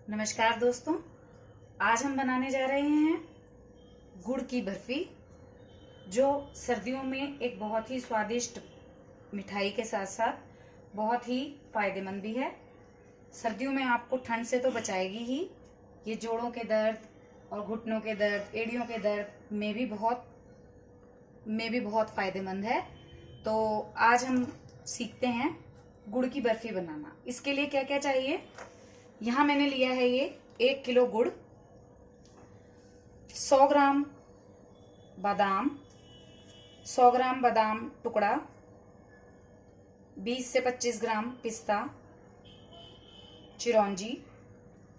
नमस्कार दोस्तों, आज हम बनाने जा रहे हैं गुड़ की बर्फी, जो सर्दियों में एक बहुत ही स्वादिष्ट मिठाई के साथ साथ बहुत ही फायदेमंद भी है। सर्दियों में आपको ठंड से तो बचाएगी ही, ये जोड़ों के दर्द और घुटनों के दर्द, एड़ियों के दर्द में भी बहुत फायदेमंद है। तो आज हम सीखते हैं गुड़ की बर्फी बनाना। इसके लिए क्या क्या चाहिए। यहाँ मैंने लिया है ये 1 किलो गुड़, 100 ग्राम बादाम, 100 ग्राम बादाम टुकड़ा, 20 से 25 ग्राम पिस्ता, चिरौंजी,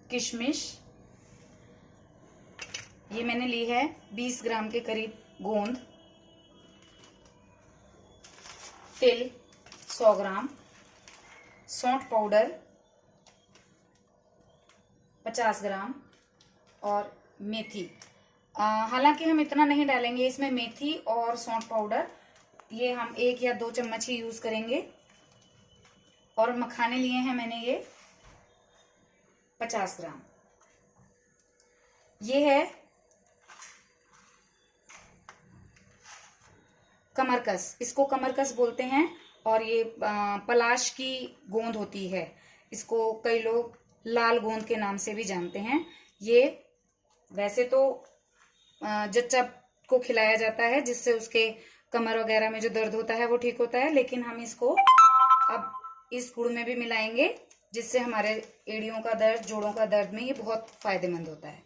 किशमिश, ये मैंने ली है 20 ग्राम के करीब गोंद, तिल 100 ग्राम, सौंठ पाउडर 50 ग्राम और मेथी। हालांकि हम इतना नहीं डालेंगे इसमें, मेथी और सौंठ पाउडर ये हम 1 या 2 चम्मच ही यूज करेंगे। और मखाने लिए हैं मैंने ये 50 ग्राम। ये है कमरकस, इसको कमरकस बोलते हैं। और ये पलाश की गोंद होती है, इसको कई लोग लाल गोंद के नाम से भी जानते हैं। ये वैसे तो जच्चा को खिलाया जाता है, जिससे उसके कमर वगैरह में जो दर्द होता है वो ठीक होता है, लेकिन हम इसको अब इस गुड़ में भी मिलाएंगे, जिससे हमारे एड़ियों का दर्द, जोड़ों का दर्द में ये बहुत फायदेमंद होता है।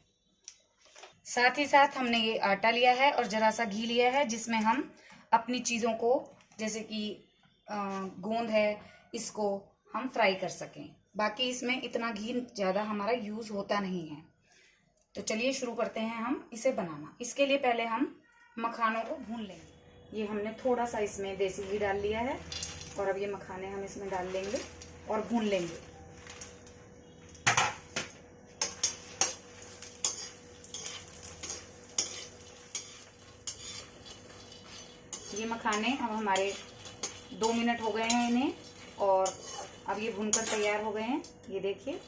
साथ ही साथ हमने ये आटा लिया है और जरा सा घी लिया है, जिसमें हम अपनी चीजों को, जैसे कि गोंद है, इसको हम फ्राई कर सकें। बाकी इसमें इतना घी ज्यादा हमारा यूज होता नहीं है। तो चलिए शुरू करते हैं हम इसे बनाना। इसके लिए पहले हम मखानों को भून लेंगे। ये हमने थोड़ा सा इसमें देसी घी डाल लिया है और अब ये मखाने हम इसमें डाल लेंगे और भून लेंगे। ये मखाने अब हमारे 2 मिनट हो गए हैं इन्हें, और अब ये भूनकर तैयार हो गए हैं। ये देखिए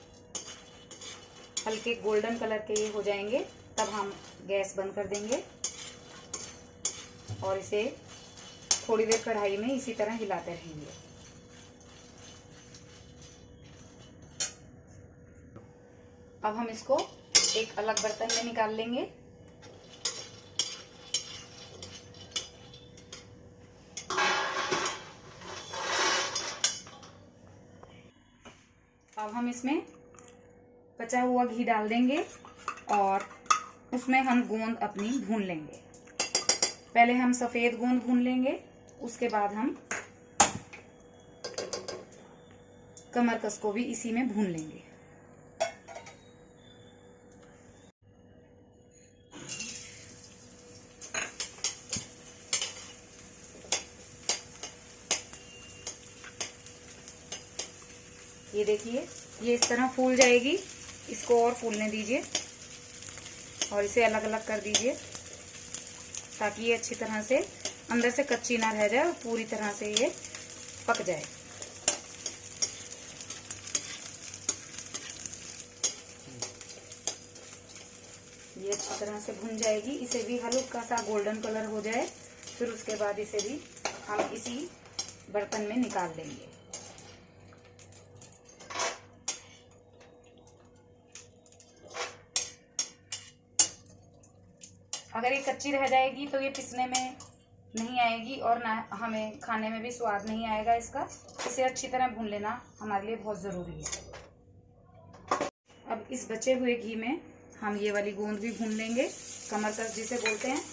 हल्के गोल्डन कलर के ये हो जाएंगे, तब हम गैस बंद कर देंगे और इसे थोड़ी देर कढ़ाई में इसी तरह हिलाते रहेंगे। अब हम इसको एक अलग बर्तन में निकाल लेंगे। अब हम इसमें बचा हुआ घी डाल देंगे और उसमें हम गोंद अपनी भून लेंगे। पहले हम सफेद गोंद भून लेंगे, उसके बाद हम कमरकस को भी इसी में भून लेंगे। ये देखिए ये इस तरह फूल जाएगी, इसको और फूलने दीजिए और इसे अलग अलग कर दीजिए, ताकि ये अच्छी तरह से अंदर से कच्ची ना रह जाए और पूरी तरह से ये पक जाए। ये अच्छी तरह से भुन जाएगी, इसे भी हल्का सा गोल्डन कलर हो जाए, फिर उसके बाद इसे भी हम इसी बर्तन में निकाल देंगे। अगर ये कच्ची रह जाएगी तो ये पिसने में नहीं आएगी और ना हमें खाने में भी स्वाद नहीं आएगा इसका। इसे अच्छी तरह भून लेना हमारे लिए बहुत ज़रूरी है। अब इस बचे हुए घी में हम ये वाली गोंद भी भून लेंगे, कमरकस जिसे बोलते हैं।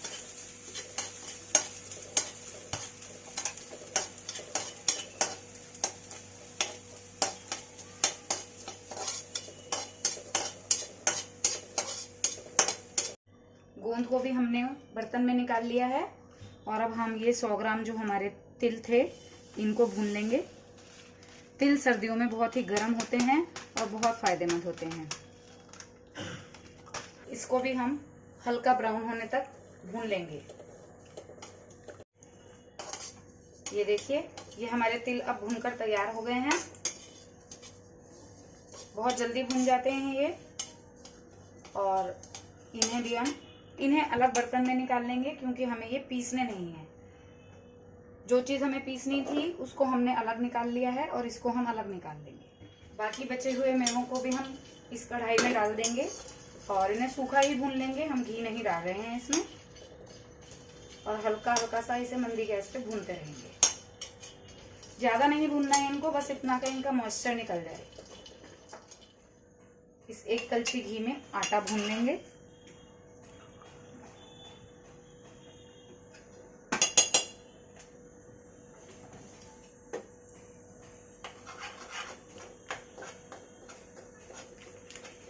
गोंद को भी हमने बर्तन में निकाल लिया है और अब हम ये 100 ग्राम जो हमारे तिल थे इनको भून लेंगे। तिल सर्दियों में बहुत ही गर्म होते हैं और बहुत फायदेमंद होते हैं। इसको भी हम हल्का ब्राउन होने तक भून लेंगे। ये देखिए ये हमारे तिल अब भूनकर तैयार हो गए हैं। बहुत जल्दी भून जाते हैं ये, और इन्हें अलग बर्तन में निकाल लेंगे, क्योंकि हमें ये पीसने नहीं है। जो चीज़ हमें पीसनी थी उसको हमने अलग निकाल लिया है और इसको हम अलग निकाल लेंगे। बाकी बचे हुए मेवों को भी हम इस कढ़ाई में डाल देंगे और इन्हें सूखा ही भून लेंगे। हम घी नहीं डाल रहे हैं इसमें, और हल्का हल्का सा इसे मंदी गैस पे भूनते रहेंगे। ज़्यादा नहीं भूनना है इनको, बस इतना कि इनका मॉइस्चर निकल जाए। इस 1 कलछी घी में आटा भून लेंगे।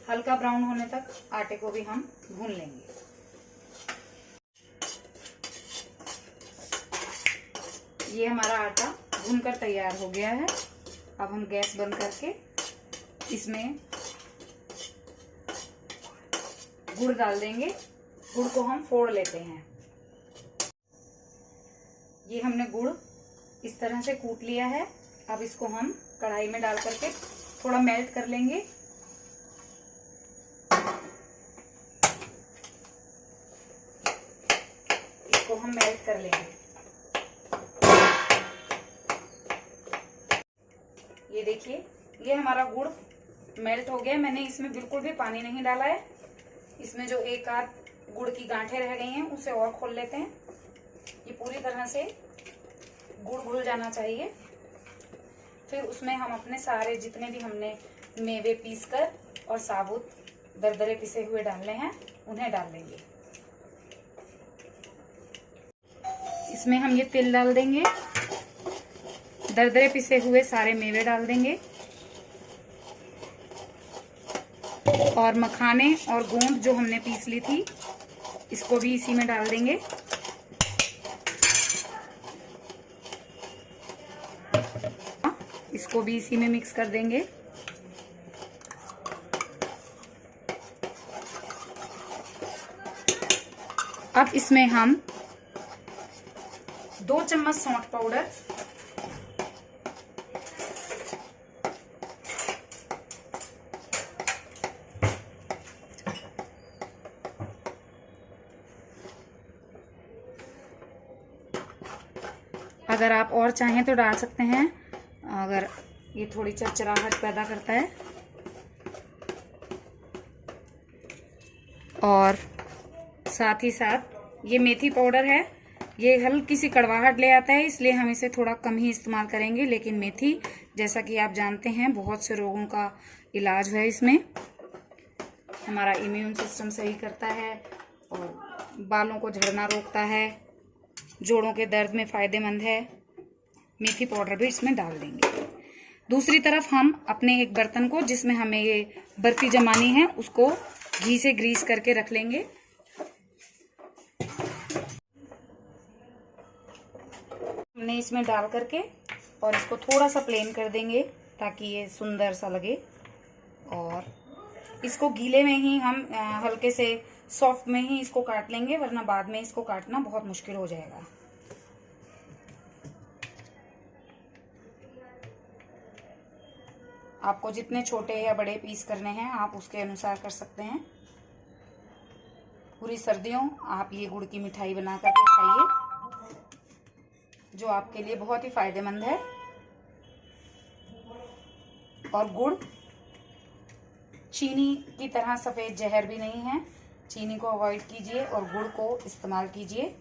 हल्का ब्राउन होने तक आटे को भी हम भून लेंगे। ये हमारा आटा भूनकर तैयार हो गया है। अब हम गैस बंद करके इसमें गुड़ डाल देंगे। गुड़ को हम फोड़ लेते हैं। ये हमने गुड़ इस तरह से कूट लिया है। अब इसको हम कढ़ाई में डाल करके थोड़ा मेल्ट कर लेंगे। इसको हम मेल्ट कर लेंगे। ये देखिए, ये हमारा गुड़ मेल्ट हो गया। मैंने इसमें बिल्कुल भी पानी नहीं डाला है। इसमें जो एक आध गुड़ की गांठें रह गई हैं उसे और खोल लेते हैं। ये पूरी तरह से गुड़ घुल जाना चाहिए। फिर उसमें हम अपने सारे जितने भी हमने मेवे पीसकर और साबुत दरदरे पिसे हुए डालने हैं उन्हें डाल लेंगे। इसमें हम ये तिल डाल देंगे, दरदरे पिसे हुए सारे मेवे डाल देंगे और मखाने और गोंद जो हमने पीस ली थी इसको भी इसी में डाल देंगे। इसको भी इसी में मिक्स कर देंगे। अब इसमें हम 2 चम्मच सौंठ पाउडर, अगर आप और चाहें तो डाल सकते हैं, अगर ये थोड़ी चरचराहट पैदा करता है। और साथ ही साथ ये मेथी पाउडर है। ये हल्की सी कड़वाहट ले आता है, इसलिए हम इसे थोड़ा कम ही इस्तेमाल करेंगे। लेकिन मेथी, जैसा कि आप जानते हैं, बहुत से रोगों का इलाज है। इसमें हमारा इम्यून सिस्टम सही करता है और बालों को झड़ना रोकता है, जोड़ों के दर्द में फ़ायदेमंद है। मेथी पाउडर भी इसमें डाल देंगे। दूसरी तरफ हम अपने एक बर्तन को, जिसमें हमें ये बर्फी जमानी है, उसको घी से ग्रीस करके रख लेंगे। हमने इसमें डाल करके और इसको थोड़ा सा प्लेन कर देंगे ताकि ये सुंदर सा लगे। और इसको गीले में ही हम हल्के से सॉफ्ट में ही इसको काट लेंगे, वरना बाद में इसको काटना बहुत मुश्किल हो जाएगा। आपको जितने छोटे या बड़े पीस करने हैं आप उसके अनुसार कर सकते हैं। पूरी सर्दियों आप ये गुड़ की मिठाई बना करके खाइए, जो आपके लिए बहुत ही फायदेमंद है। और गुड़ चीनी की तरह सफ़ेद जहर भी नहीं है। चीनी को अवॉइड कीजिए और गुड़ को इस्तेमाल कीजिए।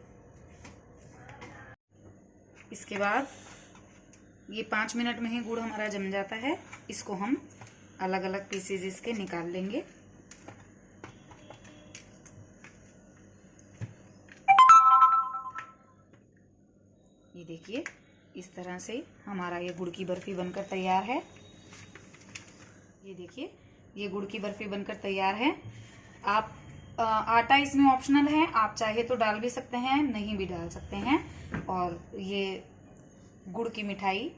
इसके बाद ये 5 मिनट में ही गुड़ हमारा जम जाता है। इसको हम अलग अलग पीसेज इसके निकाल लेंगे। ये देखिए, इस तरह से हमारा ये गुड़ की बर्फी बनकर तैयार है। ये देखिए, ये गुड़ की बर्फी बनकर तैयार है। आप आटा इसमें ऑप्शनल है, आप चाहे तो डाल भी सकते हैं, नहीं भी डाल सकते हैं। और ये गुड़ की मिठाई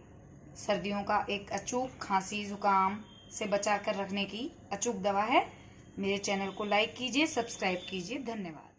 सर्दियों का एक अचूक खांसी जुकाम से बचा कर रखने की अचूक दवा है। मेरे चैनल को लाइक कीजिए, सब्सक्राइब कीजिए। धन्यवाद।